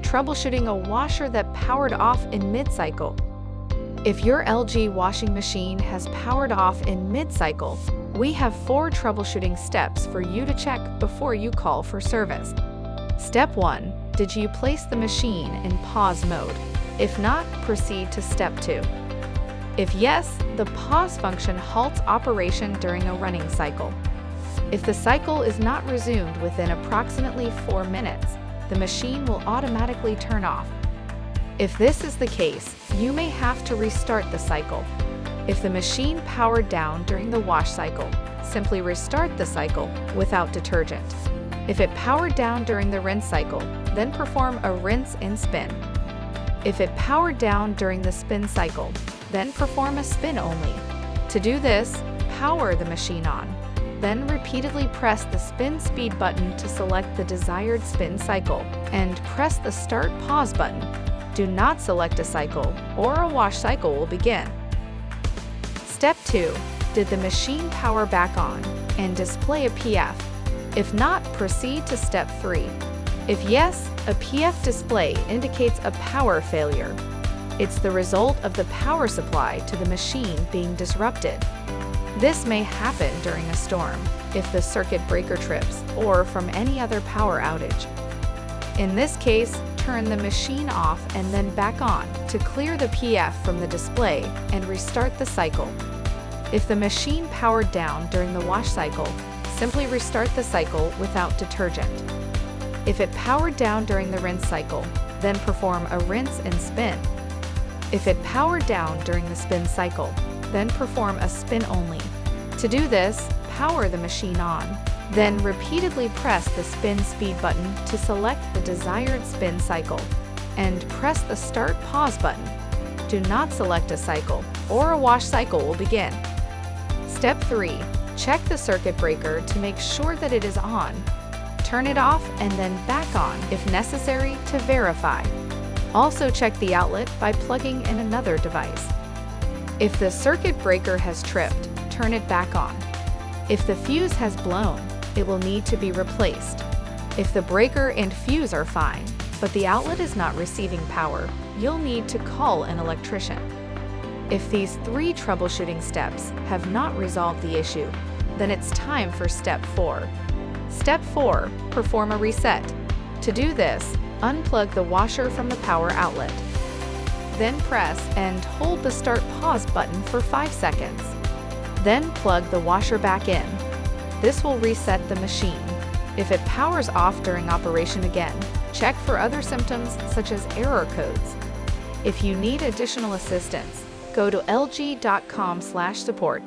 troubleshooting a washer that powered off in mid-cycle. If your LG washing machine has powered off in mid-cycle, we have 4 troubleshooting steps for you to check before you call for service. Step 1. Did you place the machine in pause mode? If not, proceed to Step 2. If yes, the pause function halts operation during a running cycle. If the cycle is not resumed within approximately 4 minutes, the machine will automatically turn off. If this is the case, you may have to restart the cycle. If the machine powered down during the wash cycle, simply restart the cycle without detergent. If it powered down during the rinse cycle, then perform a rinse and spin. If it powered down during the spin cycle, then perform a spin only. To do this, power the machine on. Then repeatedly press the spin speed button to select the desired spin cycle, and press the start pause button. Do not select a cycle, or a wash cycle will begin. Step 2. Did the machine power back on and display a PF? If not, proceed to Step 3. If yes, a PF display indicates a power failure. It's the result of the power supply to the machine being disrupted. This may happen during a storm, if the circuit breaker trips, or from any other power outage. In this case, turn the machine off and then back on to clear the PF from the display and restart the cycle. If the machine powered down during the wash cycle, simply restart the cycle without detergent. If it powered down during the rinse cycle, then perform a rinse and spin. If it powered down during the spin cycle, then perform a spin only. To do this, power the machine on. Then repeatedly press the spin speed button to select the desired spin cycle, and press the start pause button. Do not select a cycle, or a wash cycle will begin. Step 3. Check the circuit breaker to make sure that it is on. Turn it off and then back on if necessary to verify. Also check the outlet by plugging in another device. If the circuit breaker has tripped, turn it back on. If the fuse has blown, it will need to be replaced. If the breaker and fuse are fine, but the outlet is not receiving power, you'll need to call an electrician. If these 3 troubleshooting steps have not resolved the issue, then it's time for Step 4. Step 4. Perform a reset. To do this, unplug the washer from the power outlet. Then press and hold the Start Pause button for 5 seconds. Then plug the washer back in. This will reset the machine. If it powers off during operation again, check for other symptoms such as error codes. If you need additional assistance, go to lg.com/support.